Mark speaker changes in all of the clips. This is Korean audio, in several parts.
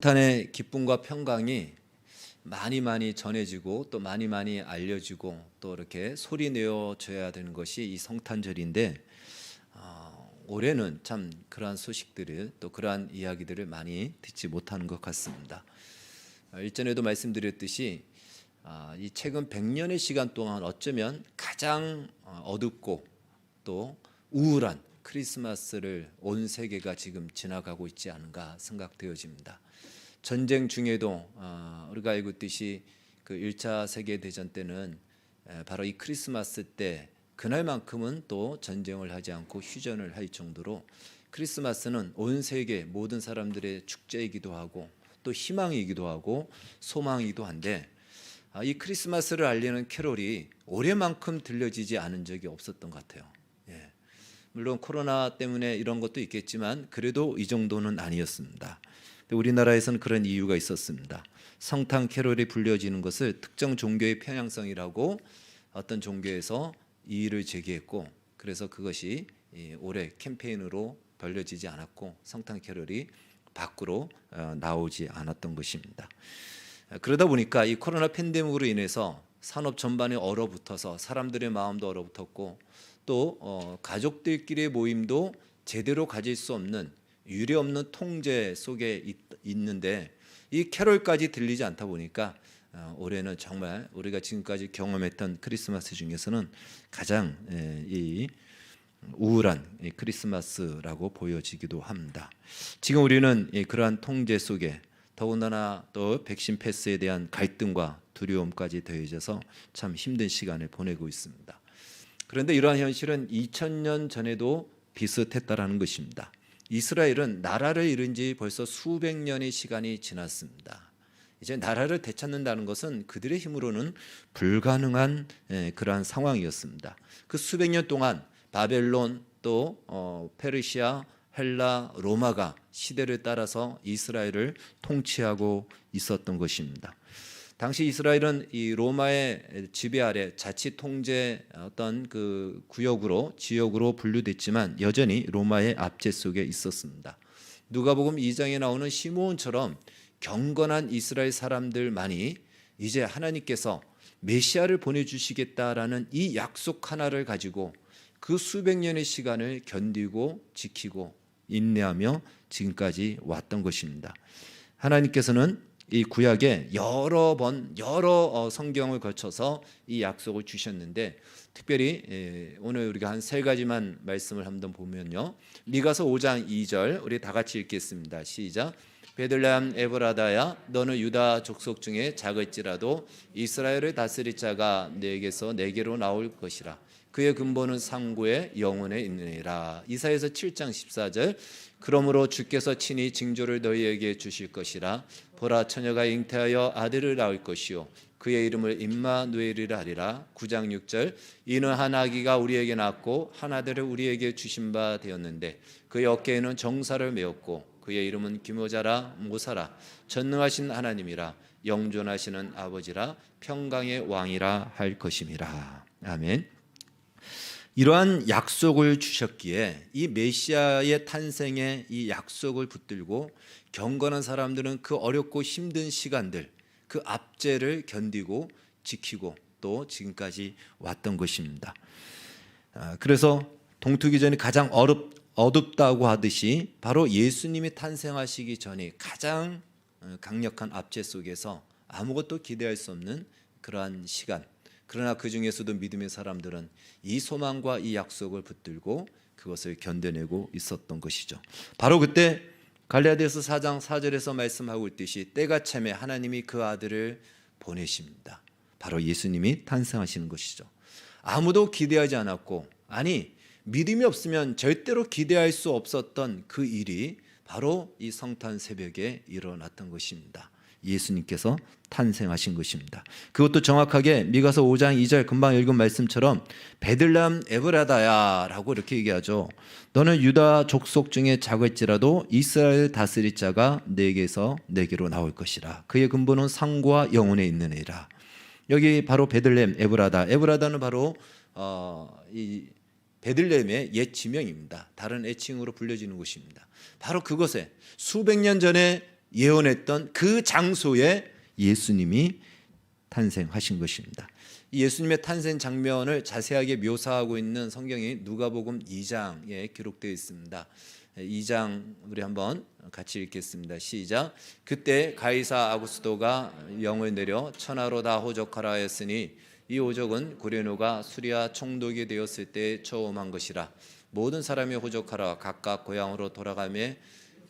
Speaker 1: 성탄의 기쁨과 평강이 많이 전해지고 또 많이 알려지고 또 이렇게 소리 내어줘야 되는 것이 이 성탄절인데 올해는 참 그러한 소식들을 또 그러한 이야기들을 많이 듣지 못하는 것 같습니다. 일전에도 말씀드렸듯이 이 최근 100년의 시간 동안 어쩌면 가장 어둡고 또 우울한 크리스마스를 온 세계가 지금 지나가고 있지 않은가 생각되어집니다. 전쟁 중에도 우리가 알고 있듯이 그 1차 세계대전 때는 바로 이 크리스마스 때 그날만큼은 또 전쟁을 하지 않고 휴전을 할 정도로 크리스마스는 온 세계 모든 사람들의 축제이기도 하고 또 희망이기도 하고 소망이기도 한데 이 크리스마스를 알리는 캐롤이 올해만큼 들려지지 않은 적이 없었던 것 같아요. 물론 코로나 때문에 이런 것도 있겠지만 그래도 이 정도는 아니었습니다. 우리나라에서는 그런 이유가 있었습니다. 성탄 캐롤이 불려지는 것을 특정 종교의 편향성이라고 어떤 종교에서 이의를 제기했고 그래서 그것이 올해 캠페인으로 벌려지지 않았고 성탄 캐롤이 밖으로 나오지 않았던 것입니다. 그러다 보니까 이 코로나 팬데믹으로 인해서 산업 전반에 얼어붙어서 사람들의 마음도 얼어붙었고 또 가족들끼리의 모임도 제대로 가질 수 없는 유례 없는 통제 속에 있는데 이 캐롤까지 들리지 않다 보니까 올해는 정말 우리가 지금까지 경험했던 크리스마스 중에서는 가장 이 우울한 크리스마스라고 보여지기도 합니다. 지금 우리는 그러한 통제 속에 더군다나 또 백신 패스에 대한 갈등과 두려움까지 더해져서 참 힘든 시간을 보내고 있습니다. 그런데 이러한 현실은 2000년 전에도 비슷했다라는 것입니다. 이스라엘은 나라를 이룬 지 벌써 수백 년의 시간이 지났습니다. 이제 나라를 되찾는다는 것은 그들의 힘으로는 불가능한 그러한 상황이었습니다. 그 수백 년 동안 바벨론 또 페르시아, 헬라, 로마가 시대를 따라서 이스라엘을 통치하고 있었던 것입니다. 당시 이스라엘은 이 로마의 지배 아래 자치 통제 어떤 그 구역으로 지역으로 분류됐지만 여전히 로마의 압제 속에 있었습니다. 누가복음 2장에 나오는 시므온처럼 경건한 이스라엘 사람들만이 이제 하나님께서 메시아를 보내주시겠다라는 이 약속 하나를 가지고 그 수백 년의 시간을 견디고 지키고 인내하며 지금까지 왔던 것입니다. 하나님께서는 이 구약에 여러 성경을 거쳐서 이 약속을 주셨는데 특별히 오늘 우리가 한 세 가지만 말씀을 한번 보면요. 미가서 5장 2절 우리 다 같이 읽겠습니다. 시작. 베들레헴 에브라다야 너는 유다 족속 중에 작을지라도 이스라엘을 다스릴 자가 내게서 내게로 나올 것이라. 그의 근본은 상고의 영혼에 있느니라. 이사야서 7장 14절 그러므로 주께서 친히 징조를 너희에게 주실 것이라. 보라 처녀가 잉태하여 아들을 낳을 것이요 그의 이름을 임마누엘이라 하리라. 9장 6절 이는 한 아기가 우리에게 낳고 한 아들을 우리에게 주신 바 되었는데 그의 어깨에는 정사를 메었고 그의 이름은 기묘자라 모사라 전능하신 하나님이라 영존하시는 아버지라 평강의 왕이라 할 것임이라. 아멘. 이러한 약속을 주셨기에 이 메시아의 탄생에 이 약속을 붙들고 경건한 사람들은 그 어렵고 힘든 시간들 그 압제를 견디고 지키고 또 지금까지 왔던 것입니다. 그래서 동투기전이 가장 어둡다고 하듯이 바로 예수님이 탄생하시기 전에 가장 강력한 압제 속에서 아무것도 기대할 수 없는 그러한 시간 그러나 그 중에서도 믿음의 사람들은 이 소망과 이 약속을 붙들고 그것을 견뎌내고 있었던 것이죠. 바로 그때 갈라디아서 4장 4절에서 말씀하고 있듯이 때가 차매 하나님이 그 아들을 보내십니다. 바로 예수님이 탄생하시는 것이죠. 아무도 기대하지 않았고 믿음이 없으면 절대로 기대할 수 없었던 그 일이 바로 이 성탄 새벽에 일어났던 것입니다. 예수님께서 탄생하신 것입니다. 그것도 정확하게 미가서 5장 2절 금방 읽은 말씀처럼 베들레헴 에브라다야 라고 이렇게 얘기하죠. 너는 유다 족속 중에 작을지라도 이스라엘 다스릴 자가 내게서 내게로 나올 것이라. 그의 근본은 상고와 영혼에 있느니라. 여기 바로 베들레헴 에브라다는 바로 이 베들레헴의 옛 지명입니다. 다른 애칭으로 불려지는 곳입니다. 바로 그곳에 수백 년 전에 예언했던 그 장소에 예수님이 탄생하신 것입니다. 이 예수님의 탄생 장면을 자세하게 묘사하고 있는 성경이 누가복음 2장에 기록되어 있습니다. 2장 우리 한번 같이 읽겠습니다. 시작. 그때 가이사 아구스도가 영을 내려 천하로 다 호적하라 하였으니 이 호적은 구레노가 수리아 총독이 되었을 때 처음 한 것이라. 모든 사람이 호적하라 각각 고향으로 돌아가며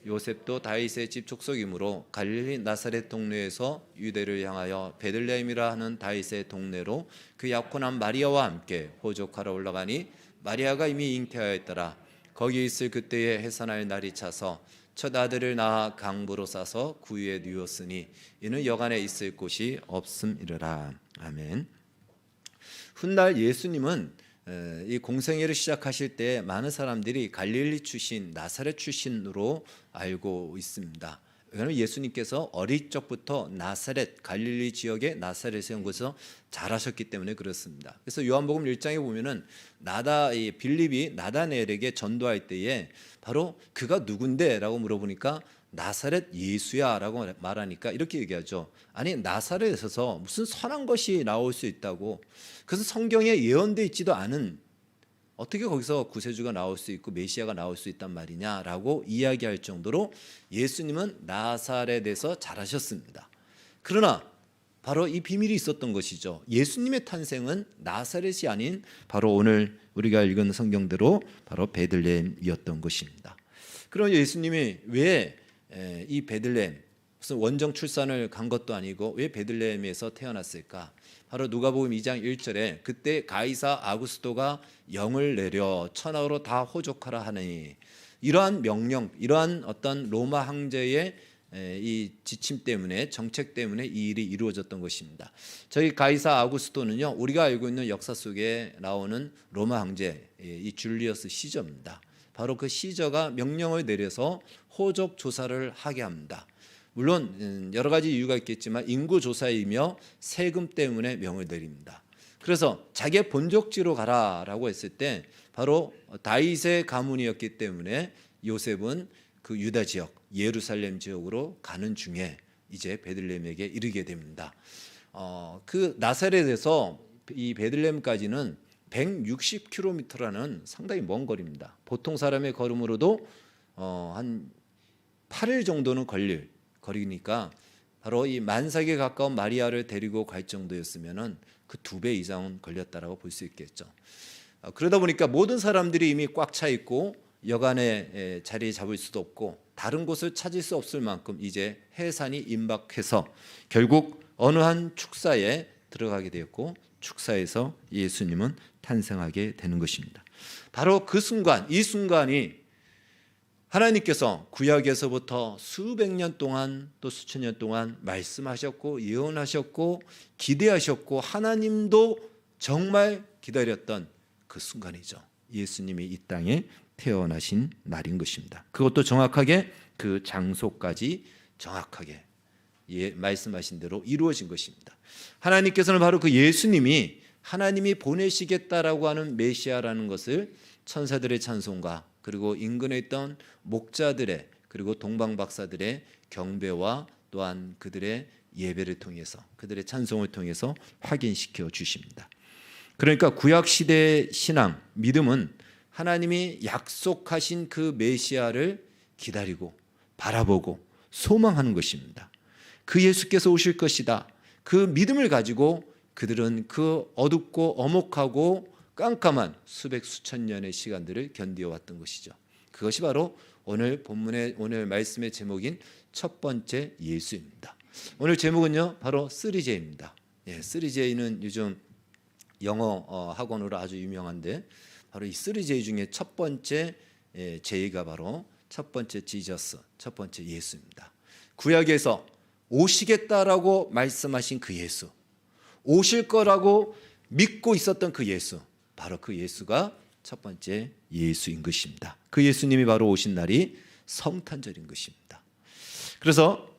Speaker 1: 요셉도 다윗의 집 족속이므로 갈릴리 나사렛 동네에서 유대를 향하여 베들레헴이라 하는 다윗의 동네로 그 약혼한 마리아와 함께 호적하러 올라가니 마리아가 이미 잉태하였더라. 거기 있을 그때에 해산할 날이 차서 첫 아들을 낳아 강부로 싸서 구유에 누웠으니 이는 여간에 있을 곳이 없음이러라. 아멘. 훗날 예수님은 이 공생애를 시작하실 때 많은 사람들이 갈릴리 출신, 나사렛 출신으로 알고 있습니다. 왜냐하면 예수님께서 어릴 적부터 나사렛, 갈릴리 지역의 나사렛에 온 곳에서 자라셨기 때문에 그렇습니다. 그래서 요한복음 1장에 보면은 빌립이 나다나엘에게 전도할 때에 바로 그가 누군데라고 물어보니까 나사렛 예수야라고 말하니까 이렇게 얘기하죠. 아니 나사렛에서 무슨 선한 것이 나올 수 있다고. 그래서 성경에 예언되어 있지도 않은 어떻게 거기서 구세주가 나올 수 있고 메시아가 나올 수 있단 말이냐라고 이야기할 정도로 예수님은 나사렛에서 자라셨습니다. 그러나 바로 이 비밀이 있었던 것이죠. 예수님의 탄생은 나사렛이 아닌 바로 오늘 우리가 읽은 성경대로 바로 베들레헴이었던 것입니다. 그럼 예수님이 왜 이 베들레헴 무슨 원정 출산을 간 것도 아니고 왜 베들레헴에서 태어났을까? 바로 누가복음 2장 1절에 그때 가이사 아구스도가 영을 내려 천하로 다 호족하라 하니 이러한 명령, 이러한 어떤 로마 황제의 이 지침 때문에 정책 때문에 이 일이 이루어졌던 것입니다. 저희 가이사 아구스도는요 우리가 알고 있는 역사 속에 나오는 로마 황제 이 줄리어스 시저입니다. 바로 그 시저가 명령을 내려서 호적 조사를 하게 합니다. 물론 여러 가지 이유가 있겠지만 인구 조사이며 세금 때문에 명을 내립니다. 그래서 자기의 본적지로 가라라고 했을 때 바로 다윗의 가문이었기 때문에 요셉은 그 유다 지역 예루살렘 지역으로 가는 중에 이제 베들레헴에게 이르게 됩니다. 그 나사렛에서 이 베들레헴까지는 160km라는 상당히 먼 거리입니다. 보통 사람의 걸음으로도 한 8일 정도는 걸릴 거리니까 바로 이 만삭에 가까운 마리아를 데리고 갈 정도였으면은 그 2배 이상은 걸렸다라고 볼 수 있겠죠. 그러다 보니까 모든 사람들이 이미 꽉 차 있고 여간에 자리 잡을 수도 없고 다른 곳을 찾을 수 없을 만큼 이제 해산이 임박해서 결국 어느 한 축사에 들어가게 되었고 축사에서 예수님은 탄생하게 되는 것입니다. 바로 그 순간, 이 순간이 하나님께서 구약에서부터 수백 년 동안 또 수천 년 동안 말씀하셨고 예언하셨고 기대하셨고 하나님도 정말 기다렸던 그 순간이죠. 예수님이 이 땅에 태어나신 날인 것입니다. 그것도 정확하게 그 장소까지 정확하게 말씀하신 대로 이루어진 것입니다. 하나님께서는 바로 그 예수님이 하나님이 보내시겠다라고 하는 메시아라는 것을 천사들의 찬송가 그리고 인근에 있던 목자들의 그리고 동방박사들의 경배와 또한 그들의 예배를 통해서 그들의 찬송을 통해서 확인시켜 주십니다. 그러니까 구약시대의 신앙, 믿음은 하나님이 약속하신 그 메시아를 기다리고 바라보고 소망하는 것입니다. 그 예수께서 오실 것이다. 그 믿음을 가지고 그들은 그 어둡고 엄혹하고 깜깜한 수백 수천 년의 시간들을 견디어왔던 것이죠. 그것이 바로 오늘 본문의 오늘 말씀의 제목인 첫 번째 예수입니다. 오늘 제목은요 바로 3J입니다. 3J는 요즘 영어 학원으로 아주 유명한데 바로 이 3J 중에 첫 번째 J가 바로 첫 번째 지저스, 첫 번째 예수입니다. 구약에서 오시겠다라고 말씀하신 그 예수, 오실 거라고 믿고 있었던 그 예수, 바로 그 예수가 첫 번째 예수인 것입니다. 그 예수님이 바로 오신 날이 성탄절인 것입니다. 그래서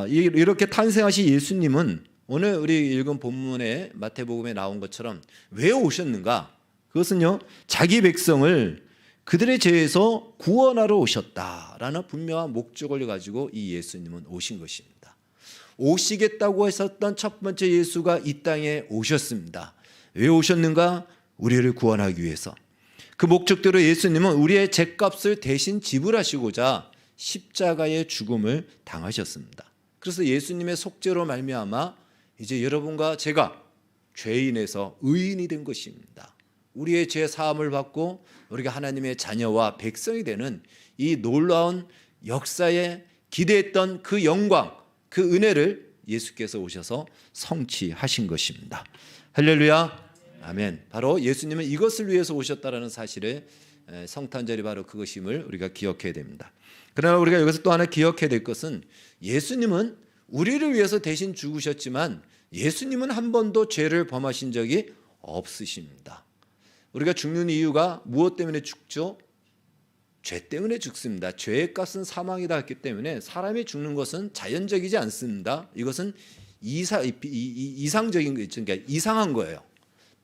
Speaker 1: 이렇게 탄생하신 예수님은 오늘 우리 읽은 본문에 마태복음에 나온 것처럼 왜 오셨는가? 그것은요 자기 백성을 그들의 죄에서 구원하러 오셨다라는 분명한 목적을 가지고 이 예수님은 오신 것입니다. 오시겠다고 했었던 첫 번째 예수가 이 땅에 오셨습니다. 왜 오셨는가? 우리를 구원하기 위해서. 그 목적대로 예수님은 우리의 죄값을 대신 지불하시고자 십자가의 죽음을 당하셨습니다. 그래서 예수님의 속죄로 말미암아 이제 여러분과 제가 죄인에서 의인이 된 것입니다. 우리의 죄 사함을 받고 우리가 하나님의 자녀와 백성이 되는 이 놀라운 역사에 기대했던 그 영광, 그 은혜를 예수께서 오셔서 성취하신 것입니다. 할렐루야, 아멘. 바로 예수님은 이것을 위해서 오셨다라는 사실을 성탄절이 바로 그것임을 우리가 기억해야 됩니다. 그러나 우리가 여기서 또 하나 기억해야 될 것은 예수님은 우리를 위해서 대신 죽으셨지만 예수님은 한 번도 죄를 범하신 적이 없으십니다. 우리가 죽는 이유가 무엇 때문에 죽죠? 죄 때문에 죽습니다. 죄의 값은 사망이다 했기 때문에 사람이 죽는 것은 자연적이지 않습니다. 이것은 이상적인 거, 그러니까 이상한 거예요.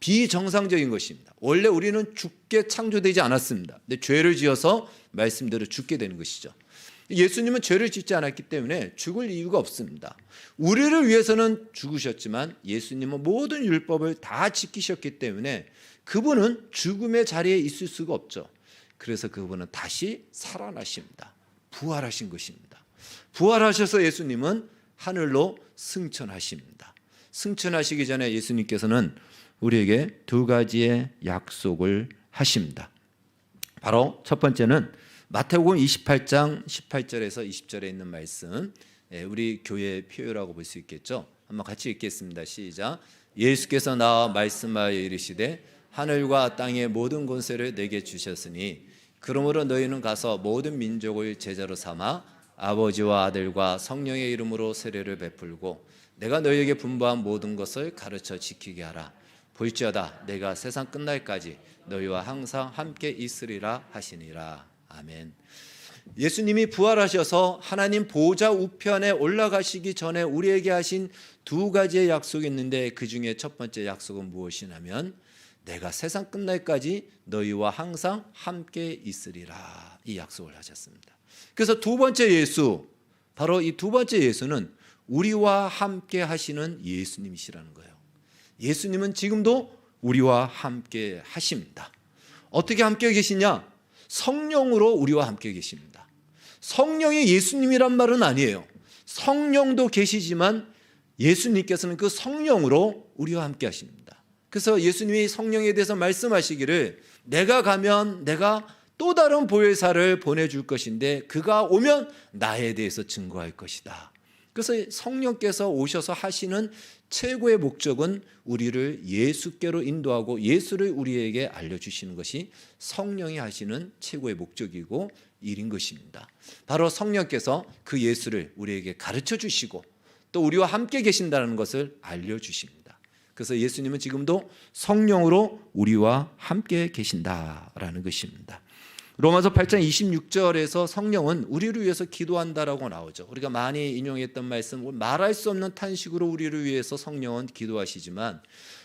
Speaker 1: 비정상적인 것입니다. 원래 우리는 죽게 창조되지 않았습니다. 근데 죄를 지어서 말씀대로 죽게 되는 것이죠. 예수님은 죄를 짓지 않았기 때문에 죽을 이유가 없습니다. 우리를 위해서는 죽으셨지만 예수님은 모든 율법을 다 지키셨기 때문에 그분은 죽음의 자리에 있을 수가 없죠. 그래서 그분은 다시 살아나십니다. 부활하신 것입니다. 부활하셔서 예수님은 하늘로 승천하십니다. 승천하시기 전에 예수님께서는 우리에게 두 가지의 약속을 하십니다. 바로 첫 번째는 마태복음 28장 18절에서 20절에 있는 말씀, 우리 교회의 표요라고 볼 수 있겠죠. 한번 같이 읽겠습니다. 시작. 예수께서 나와 말씀하여 이르시되 하늘과 땅의 모든 권세를 내게 주셨으니 그러므로 너희는 가서 모든 민족을 제자로 삼아 아버지와 아들과 성령의 이름으로 세례를 베풀고 내가 너희에게 분부한 모든 것을 가르쳐 지키게 하라. 볼지어다 내가 세상 끝날까지 너희와 항상 함께 있으리라 하시니라. 아멘. 예수님이 부활하셔서 하나님 보좌 우편에 올라가시기 전에 우리에게 하신 두 가지의 약속이 있는데 그 중에 첫 번째 약속은 무엇이냐면 내가 세상 끝날까지 너희와 항상 함께 있으리라, 이 약속을 하셨습니다. 그래서 두 번째 예수, 바로 이 두 번째 예수는 우리와 함께 하시는 예수님이시라는 거예요. 예수님은 지금도 우리와 함께 하십니다. 어떻게 함께 계시냐? 성령으로 우리와 함께 계십니다. 성령이 예수님이란 말은 아니에요. 성령도 계시지만 예수님께서는 그 성령으로 우리와 함께 하십니다. 그래서 예수님이 성령에 대해서 말씀하시기를 내가 가면 내가 또 다른 보혜사를 보내줄 것인데 그가 오면 나에 대해서 증거할 것이다. 그래서 성령께서 오셔서 하시는 최고의 목적은 우리를 예수께로 인도하고 예수를 우리에게 알려주시는 것이 성령이 하시는 최고의 목적이고 일인 것입니다. 바로 성령께서 그 예수를 우리에게 가르쳐 주시고 또 우리와 함께 계신다는 것을 알려주십니다. 그래서 예수님은 지금도 성령으로 우리와 함께 계신다라는 것입니다. 로마서 8장 26절에서 성령은 우리를 위해서 기도한다라고 나오죠. 우리가 많이 인용했던 말씀, 말할 수 없는 탄식으로 우리를 위해서 성령은 기도하시지만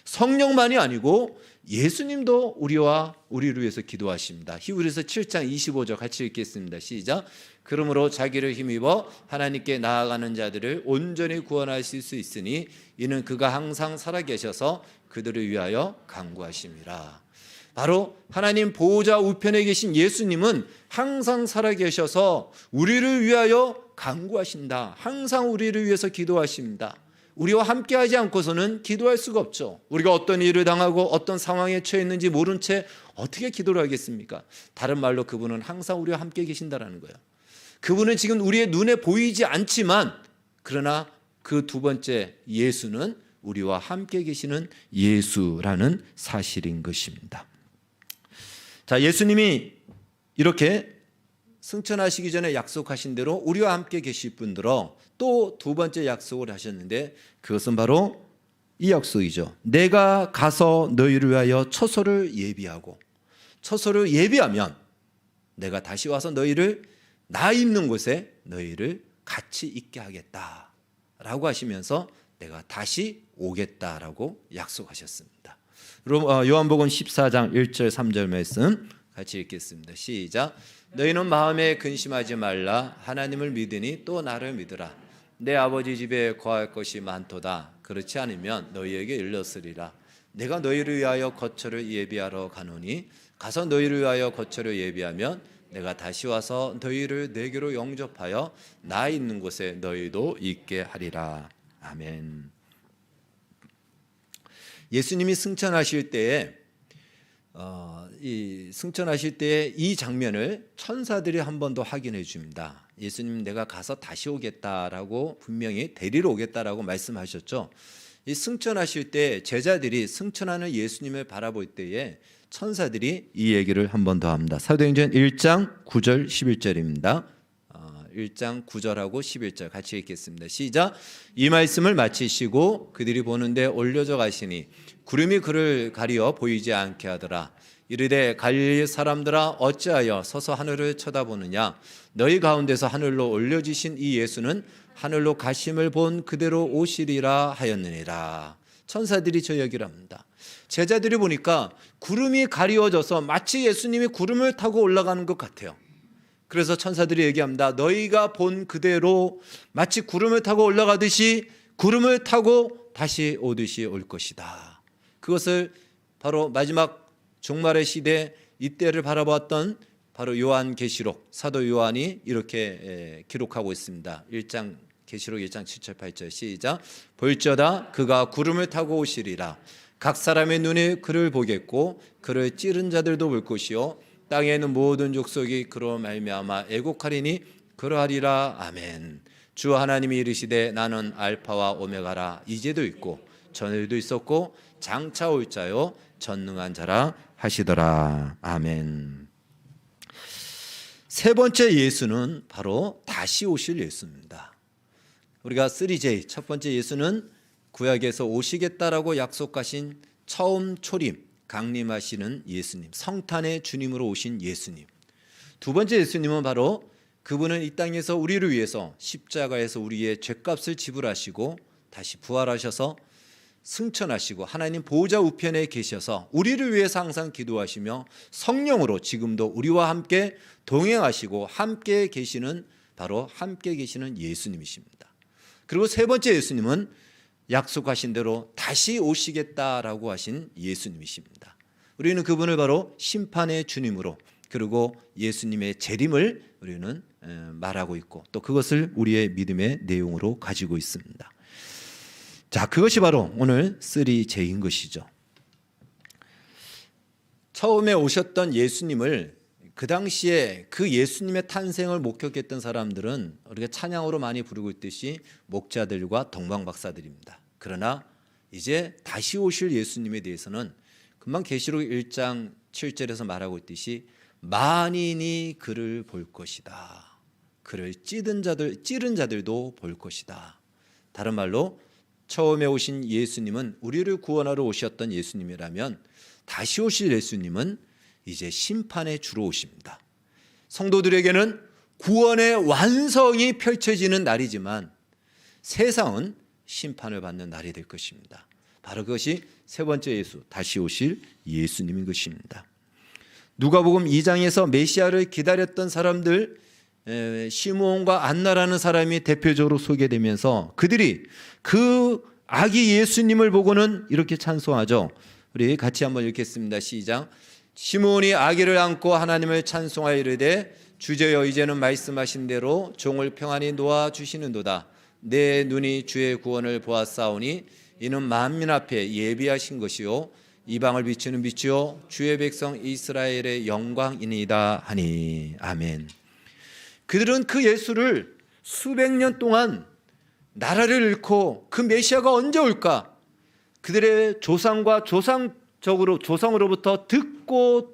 Speaker 1: 성령만이 아니고 예수님도 우리를 위해서 기도하십니다. 히브리서 7장 25절 같이 읽겠습니다. 시작. 그러므로 자기를 힘입어 하나님께 나아가는 자들을 온전히 구원하실 수 있으니 이는 그가 항상 살아계셔서 그들을 위하여 간구하심이라. 바로 하나님 보호자 우편에 계신 예수님은 항상 살아계셔서 우리를 위하여 간구하신다. 항상 우리를 위해서 기도하십니다. 우리와 함께하지 않고서는 기도할 수가 없죠. 우리가 어떤 일을 당하고 어떤 상황에 처해 있는지 모른 채 어떻게 기도를 하겠습니까? 다른 말로 그분은 항상 우리와 함께 계신다라는 거예요. 그분은 지금 우리의 눈에 보이지 않지만 그러나 그 두 번째 예수는 우리와 함께 계시는 예수라는 사실인 것입니다. 자, 예수님이 이렇게 승천하시기 전에 약속하신 대로 우리와 함께 계실 뿐더러 또 두 번째 약속을 하셨는데 그것은 바로 이 약속이죠. 내가 가서 너희를 위하여 처소를 예비하고, 처소를 예비하면 내가 다시 와서 너희를 나 있는 곳에 너희를 같이 있게 하겠다라고 하시면서 내가 다시 오겠다라고 약속하셨습니다. 요한복음 14장 1절 3절 말씀 같이 읽겠습니다. 시작. 너희는 마음에 근심하지 말라. 하나님을 믿으니 또 나를 믿으라. 내 아버지 집에 거할 것이 많도다. 그렇지 않으면 너희에게 일렀으리라. 내가 너희를 위하여 거처를 예비하러 가노니 가서 너희를 위하여 거처를 예비하면 내가 다시 와서 너희를 내게로 영접하여 나 있는 곳에 너희도 있게 하리라. 아멘. 예수님이 승천하실 때에 이 장면을 천사들이 한 번 더 확인해 줍니다. 예수님 내가 가서 다시 오겠다라고 분명히 데리러 오겠다라고 말씀하셨죠. 이 승천하실 때 제자들이 승천하는 예수님을 바라볼 때에 천사들이 이 얘기를 한 번 더 합니다. 사도행전 1장 9절 11절입니다. 1장 9절하고 11절 같이 읽겠습니다. 시작. 이 말씀을 마치시고 그들이 보는데 올려져 가시니 구름이 그를 가리어 보이지 않게 하더라. 이르되 갈릴리 사람들아 어찌하여 서서 하늘을 쳐다보느냐. 너희 가운데서 하늘로 올려지신 이 예수는 하늘로 가심을 본 그대로 오시리라 하였느니라. 천사들이 저 얘기를 합니다. 제자들이 보니까 구름이 가리워져서 마치 예수님이 구름을 타고 올라가는 것 같아요. 그래서 천사들이 얘기합니다. 너희가 본 그대로 마치 구름을 타고 올라가듯이 구름을 타고 다시 오듯이 올 것이다. 그것을 바로 마지막 종말의 시대 이때를 바라보았던 바로 요한계시록 사도 요한이 이렇게 기록하고 있습니다. 계시록 1장 7절 8절 시작. 볼지어다 그가 구름을 타고 오시리라. 각 사람의 눈이 그를 보겠고 그를 찌른 자들도 볼 것이요 땅에 있는 모든 족속이 그로 말미암아 애곡하리니 그러하리라. 아멘. 주 하나님이 이르시되 나는 알파와 오메가라. 이제도 있고 전에도 있었고 장차 올 자요 전능한 자라 하시더라. 아멘. 세 번째 예수는 바로 다시 오실 예수입니다. 우리가 3J 첫 번째 예수는 구약에서 오시겠다라고 약속하신 처음 초림 강림하시는 예수님, 성탄의 주님으로 오신 예수님. 두 번째 예수님은 바로 그분은 이 땅에서 우리를 위해서 십자가에서 우리의 죄값을 지불하시고 다시 부활하셔서 승천하시고 하나님 보호자 우편에 계셔서 우리를 위해서 항상 기도하시며 성령으로 지금도 우리와 함께 동행하시고 함께 계시는 바로 함께 계시는 예수님이십니다. 그리고 세 번째 예수님은 약속하신 대로 다시 오시겠다라고 하신 예수님이십니다. 우리는 그분을 바로 심판의 주님으로 그리고 예수님의 재림을 우리는 말하고 있고 또 그것을 우리의 믿음의 내용으로 가지고 있습니다. 자, 그것이 바로 오늘 3J인 것이죠. 처음에 오셨던 예수님을 그 당시에 그 예수님의 탄생을 목격했던 사람들은 우리가 찬양으로 많이 부르고 있듯이 목자들과 동방박사들입니다. 그러나 이제 다시 오실 예수님에 대해서는 금방 계시록 1장 7절에서 말하고 있듯이 만인이 그를 볼 것이다. 그를 찌른 자들도 볼 것이다. 다른 말로 처음에 오신 예수님은 우리를 구원하러 오셨던 예수님이라면 다시 오실 예수님은 이제 심판의 주로 오십니다. 성도들에게는 구원의 완성이 펼쳐지는 날이지만 세상은 심판을 받는 날이 될 것입니다. 바로 그것이 세 번째 예수, 다시 오실 예수님인 것입니다. 누가복음 2장에서 메시아를 기다렸던 사람들, 시므온과 안나라는 사람이 대표적으로 소개되면서 그들이 그 아기 예수님을 보고는 이렇게 찬송하죠. 우리 같이 한번 읽겠습니다. 시작. 시므온이 아기를 안고 하나님을 찬송하여 이르되 주제여 이제는 말씀하신 대로 종을 평안히 놓아 주시는도다. 내 눈이 주의 구원을 보았사오니 이는 만민 앞에 예비하신 것이요 이방을 비추는 빛이요 주의 백성 이스라엘의 영광이니이다 하니. 아멘. 그들은 그 예수를 수백 년 동안 나라를 잃고 그 메시아가 언제 올까 그들의 조상과 조상으로부터 듣고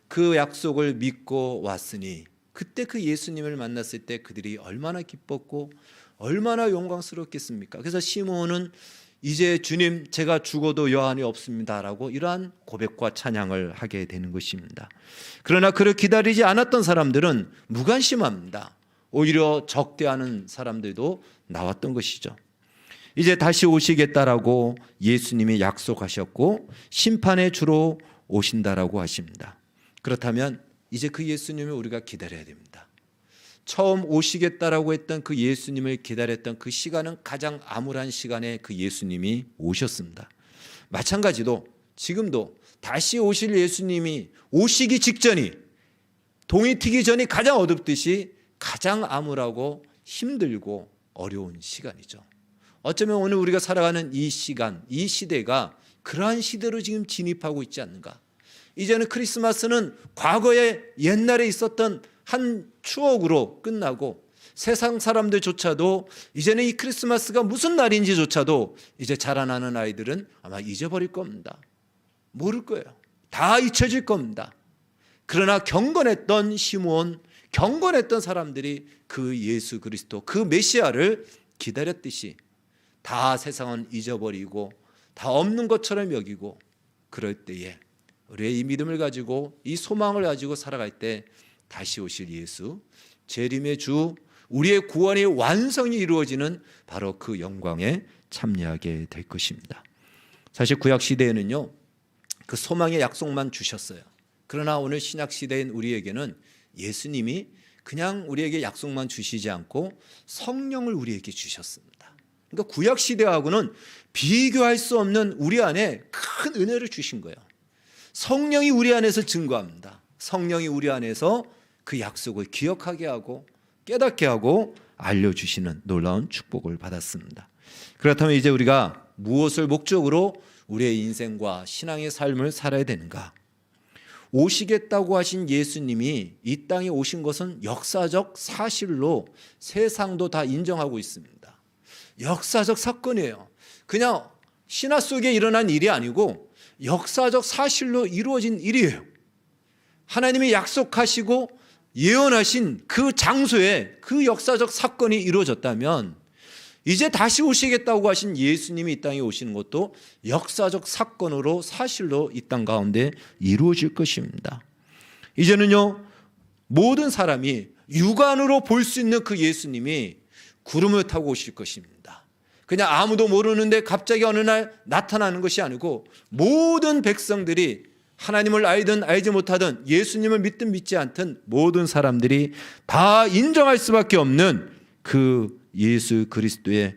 Speaker 1: 그 약속을 믿고 왔으니 그때 그 예수님을 만났을 때 그들이 얼마나 기뻤고 얼마나 영광스럽겠습니까? 그래서 시므온은 이제 주님 제가 죽어도 여한이 없습니다라고 이러한 고백과 찬양을 하게 되는 것입니다. 그러나 그를 기다리지 않았던 사람들은 무관심합니다. 오히려 적대하는 사람들도 나왔던 것이죠. 이제 다시 오시겠다라고 예수님이 약속하셨고 심판의 주로 오신다라고 하십니다. 그렇다면 이제 그 예수님을 우리가 기다려야 됩니다. 처음 오시겠다라고 했던 그 예수님을 기다렸던 그 시간은 가장 암울한 시간에 그 예수님이 오셨습니다. 마찬가지로 지금도 다시 오실 예수님이 오시기 직전이, 동이 트기 전이 가장 어둡듯이 가장 암울하고 힘들고 어려운 시간이죠. 어쩌면 오늘 우리가 살아가는 이 시간, 이 시대가 그러한 시대로 지금 진입하고 있지 않는가. 이제는 크리스마스는 과거에 옛날에 있었던 한 추억으로 끝나고 세상 사람들조차도 이제는 이 크리스마스가 무슨 날인지조차도 이제 자라나는 아이들은 아마 잊어버릴 겁니다. 모를 거예요. 다 잊혀질 겁니다. 그러나 경건했던 시므온, 경건했던 사람들이 그 예수 그리스도, 그 메시아를 기다렸듯이 다 세상은 잊어버리고 다 없는 것처럼 여기고, 그럴 때에 우리의 이 믿음을 가지고 이 소망을 가지고 살아갈 때 다시 오실 예수, 재림의 주, 우리의 구원의 완성이 이루어지는 바로 그 영광에 참여하게 될 것입니다. 사실 구약 시대에는요, 그 소망의 약속만 주셨어요. 그러나 오늘 신약 시대인 우리에게는 예수님이 그냥 우리에게 약속만 주시지 않고 성령을 우리에게 주셨습니다. 그러니까 구약 시대하고는 비교할 수 없는 우리 안에 큰 은혜를 주신 거예요. 성령이 우리 안에서 증거합니다. 성령이 우리 안에서 그 약속을 기억하게 하고 깨닫게 하고 알려주시는 놀라운 축복을 받았습니다. 그렇다면 이제 우리가 무엇을 목적으로 우리의 인생과 신앙의 삶을 살아야 되는가? 오시겠다고 하신 예수님이 이 땅에 오신 것은 역사적 사실로 세상도 다 인정하고 있습니다. 역사적 사건이에요. 그냥 신화 속에 일어난 일이 아니고 역사적 사실로 이루어진 일이에요. 하나님이 약속하시고 예언하신 그 장소에 그 역사적 사건이 이루어졌다면 이제 다시 오시겠다고 하신 예수님이 이 땅에 오시는 것도 역사적 사건으로 사실로 이 땅 가운데 이루어질 것입니다. 이제는요, 모든 사람이 육안으로 볼 수 있는 그 예수님이 구름을 타고 오실 것입니다. 그냥 아무도 모르는데 갑자기 어느 날 나타나는 것이 아니고 모든 백성들이 하나님을 알든 알지 못하든 예수님을 믿든 믿지 않든 모든 사람들이 다 인정할 수밖에 없는 그 예수 그리스도의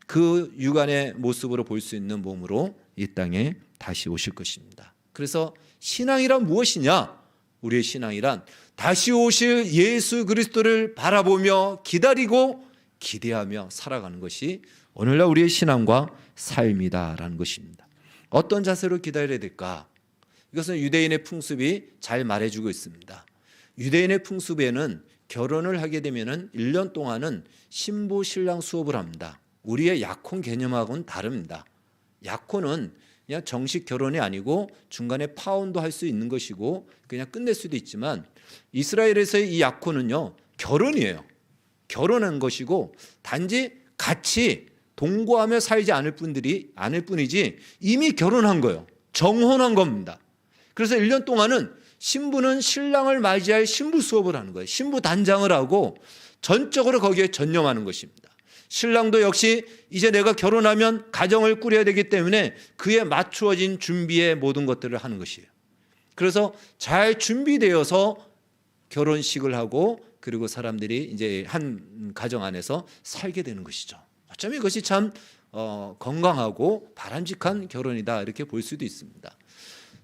Speaker 1: 그 육안의 모습으로 볼 수 있는 몸으로 이 땅에 다시 오실 것입니다. 그래서 신앙이란 무엇이냐? 우리의 신앙이란 다시 오실 예수 그리스도를 바라보며 기다리고 기대하며 살아가는 것이 오늘날 우리의 신앙과 삶이다라는 것입니다. 어떤 자세로 기다려야 될까? 이것은 유대인의 풍습이 잘 말해주고 있습니다. 유대인의 풍습에는 결혼을 하게 되면 1년 동안은 신부 신랑 수업을 합니다. 우리의 약혼 개념하고는 다릅니다. 약혼은 그냥 정식 결혼이 아니고 중간에 파혼도 할 수 있는 것이고 그냥 끝낼 수도 있지만 이스라엘에서의 이 약혼은요, 결혼이에요. 결혼한 것이고 단지 같이 동거하며 살지 않을 뿐이지 이미 결혼한 거예요. 정혼한 겁니다. 그래서 1년 동안은 신부는 신랑을 맞이할 신부 수업을 하는 거예요. 신부 단장을 하고 전적으로 거기에 전념하는 것입니다. 신랑도 역시 이제 내가 결혼하면 가정을 꾸려야 되기 때문에 그에 맞추어진 준비의 모든 것들을 하는 것이에요. 그래서 잘 준비되어서 결혼식을 하고 그리고 사람들이 이제 한 가정 안에서 살게 되는 것이죠. 어쩌면 이것이 참 건강하고 바람직한 결혼이다 이렇게 볼 수도 있습니다.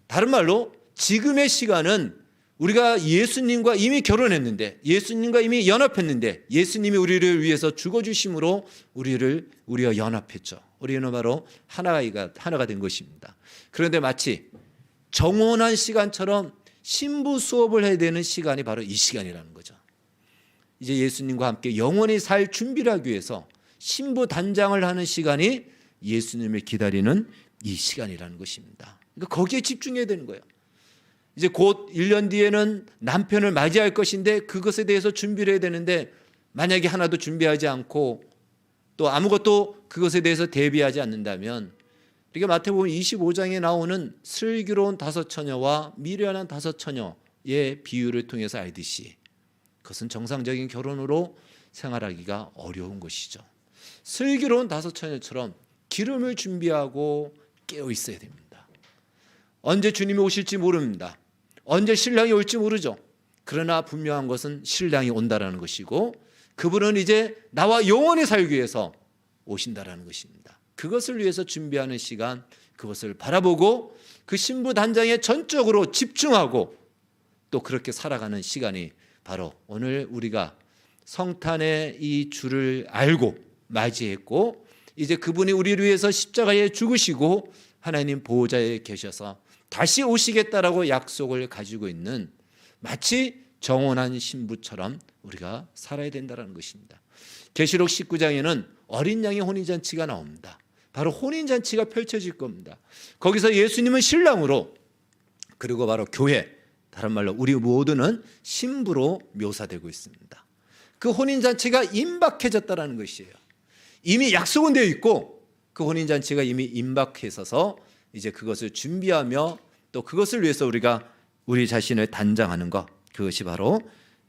Speaker 1: 다른 말로 지금의 시간은 우리가 예수님과 이미 결혼했는데 예수님과 이미 연합했는데 예수님이 우리를 위해서 죽어주심으로 우리와 연합했죠. 우리는 바로 하나가 된 것입니다. 그런데 마치 정혼한 시간처럼 신부 수업을 해야 되는 시간이 바로 이 시간이라는 거죠. 이제 예수님과 함께 영원히 살 준비를 하기 위해서 신부 단장을 하는 시간이 예수님을 기다리는 이 시간이라는 것입니다. 그러니까 거기에 집중해야 되는 거예요. 이제 곧 1년 뒤에는 남편을 맞이할 것인데 그것에 대해서 준비를 해야 되는데 만약에 하나도 준비하지 않고 또 아무것도 그것에 대해서 대비하지 않는다면 우리가 마태복음 25장에 나오는 슬기로운 5처녀와 미련한 5처녀의 비유를 통해서 알듯이 그것은 정상적인 결혼으로 생활하기가 어려운 것이죠. 슬기로운 5처녀처럼 기름을 준비하고 깨어 있어야 됩니다. 언제 주님이 오실지 모릅니다. 언제 신랑이 올지 모르죠. 그러나 분명한 것은 신랑이 온다라는 것이고 그분은 이제 나와 영원히 살기 위해서 오신다라는 것입니다. 그것을 위해서 준비하는 시간, 그것을 바라보고 그 신부 단장에 전적으로 집중하고 또 그렇게 살아가는 시간이 바로 오늘 우리가 성탄의 이 주를 알고 맞이했고 이제 그분이 우리를 위해서 십자가에 죽으시고 하나님 보호자에 계셔서 다시 오시겠다라고 약속을 가지고 있는 마치 정혼한 신부처럼 우리가 살아야 된다는 것입니다. 계시록 19장에는 어린 양의 혼인잔치가 나옵니다. 바로 혼인잔치가 펼쳐질 겁니다. 거기서 예수님은 신랑으로 그리고 바로 교회, 다른 말로 우리 모두는 신부로 묘사되고 있습니다. 그 혼인잔치가 임박해졌다는 것이에요. 이미 약속은 되어 있고 그 혼인잔치가 이미 임박해 있어서 이제 그것을 준비하며 또 그것을 위해서 우리가 우리 자신을 단장하는 것, 그것이 바로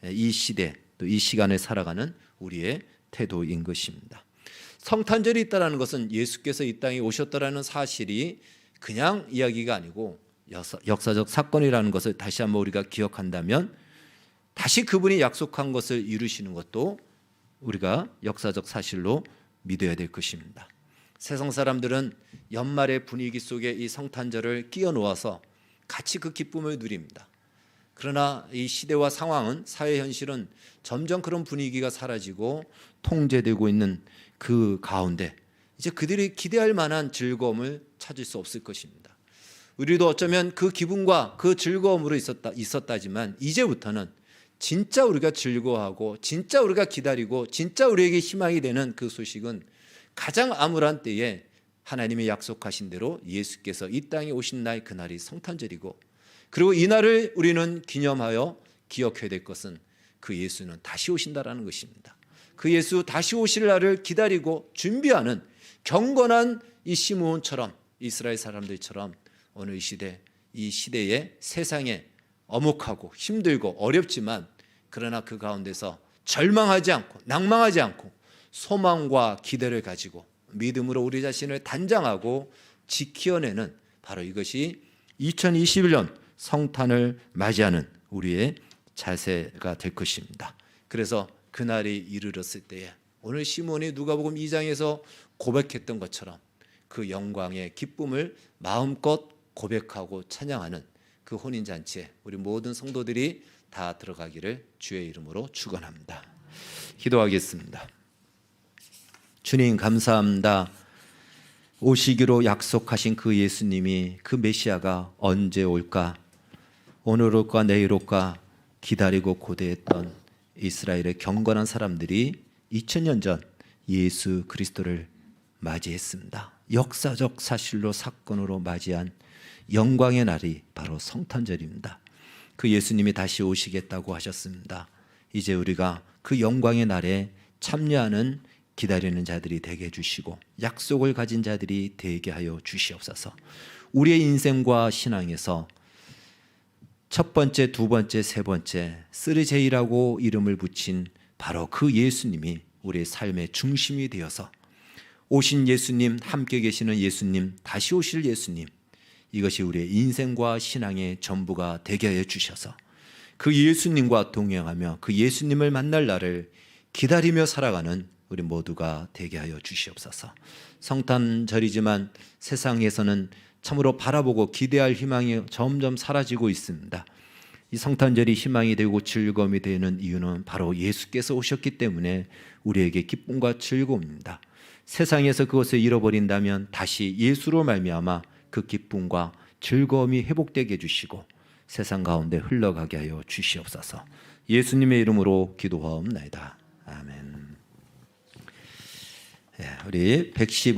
Speaker 1: 이 시대 또 이 시간을 살아가는 우리의 태도인 것입니다. 성탄절이 있다는 것은 예수께서 이 땅에 오셨다라는 사실이 그냥 이야기가 아니고 역사적 사건이라는 것을 다시 한번 우리가 기억한다면 다시 그분이 약속한 것을 이루시는 것도 우리가 역사적 사실로 믿어야 될 것입니다. 세상 사람들은 연말의 분위기 속에 이 성탄절을 끼워 놓아서 같이 그 기쁨을 누립니다. 그러나 이 시대와 상황은, 사회 현실은 점점 그런 분위기가 사라지고 통제되고 있는 그 가운데 이제 그들이 기대할 만한 즐거움을 찾을 수 없을 것입니다. 우리도 어쩌면 그 기분과 그 즐거움으로 있었다지만 이제부터는 진짜 우리가 즐거워하고 진짜 우리가 기다리고 진짜 우리에게 희망이 되는 그 소식은 가장 암울한 때에 하나님이 약속하신 대로 예수께서 이 땅에 오신 날, 그날이 성탄절이고 그리고 이 날을 우리는 기념하여 기억해야 될 것은 그 예수는 다시 오신다라는 것입니다. 그 예수 다시 오실 날을 기다리고 준비하는 경건한 이 시므온처럼 이스라엘 사람들처럼 오늘 이 시대에 세상에 엄혹하고 힘들고 어렵지만 그러나 그 가운데서 절망하지 않고 낭망하지 않고 소망과 기대를 가지고 믿음으로 우리 자신을 단장하고 지켜내는 바로 이것이 2021년 성탄을 맞이하는 우리의 자세가 될 것입니다. 그래서 그날이 이르렀을 때에 오늘 시몬이 누가복음 2장에서 고백했던 것처럼 그 영광의 기쁨을 마음껏 고백하고 찬양하는 그 혼인잔치에 우리 모든 성도들이 다 들어가기를 주의 이름으로 축원합니다. 기도하겠습니다. 주님 감사합니다. 오시기로 약속하신 그 예수님이, 그 메시아가 언제 올까, 오늘 올까 내일 올까 기다리고 고대했던 이스라엘의 경건한 사람들이 2000년 전 예수 그리스도를 맞이했습니다. 역사적 사실로 사건으로 맞이한 영광의 날이 바로 성탄절입니다. 그 예수님이 다시 오시겠다고 하셨습니다. 이제 우리가 그 영광의 날에 참여하는 기다리는 자들이 되게 해주시고 약속을 가진 자들이 되게 하여 주시옵소서. 우리의 인생과 신앙에서 첫 번째, 두 번째, 세 번째 쓰리제이라고 이름을 붙인 바로 그 예수님이 우리의 삶의 중심이 되어서 오신 예수님, 함께 계시는 예수님, 다시 오실 예수님, 이것이 우리의 인생과 신앙의 전부가 되게 해 주셔서 그 예수님과 동행하며 그 예수님을 만날 날을 기다리며 살아가는 우리 모두가 되게 하여 주시옵소서. 성탄절이지만 세상에서는 참으로 바라보고 기대할 희망이 점점 사라지고 있습니다. 이 성탄절이 희망이 되고 즐거움이 되는 이유는 바로 예수께서 오셨기 때문에 우리에게 기쁨과 즐거움입니다. 세상에서 그것을 잃어버린다면 다시 예수로 말미암아 그 기쁨과 즐거움이 회복되게 해주시고 세상 가운데 흘러가게 하여 주시옵소서. 예수님의 이름으로 기도하옵나이다. 아멘. 우리 115